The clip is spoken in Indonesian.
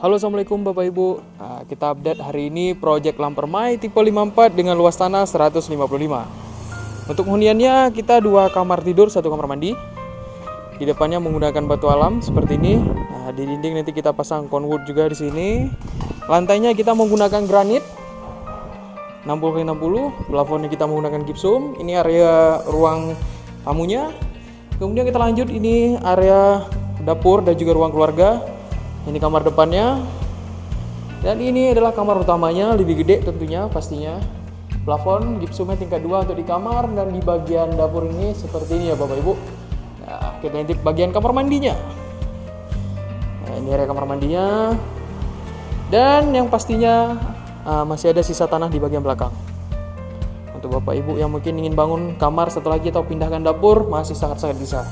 Halo, assalamualaikum Bapak Ibu. Kita update hari ini proyek Lampermai tipe 54 dengan luas tanah 155. Untuk huniannya kita 2 kamar tidur, 1 kamar mandi. Di depannya menggunakan batu alam seperti ini. Di dinding nanti kita pasang conwood juga di sini. Lantainya kita menggunakan granit 60x60. Plafonnya kita menggunakan gypsum. Ini area ruang tamunya. Kemudian kita lanjut, ini area dapur dan juga ruang keluarga. Ini kamar depannya, dan ini adalah kamar utamanya, lebih gede tentunya pastinya. Plafon gipsumnya tingkat 2 untuk di kamar, dan di bagian dapur ini seperti ini ya Bapak Ibu. Nah, kita nanti bagian kamar mandinya. Nah, ini area kamar mandinya, dan yang pastinya masih ada sisa tanah di bagian belakang. Untuk Bapak Ibu yang mungkin ingin bangun kamar satu lagi atau pindahkan dapur, masih sangat-sangat bisa.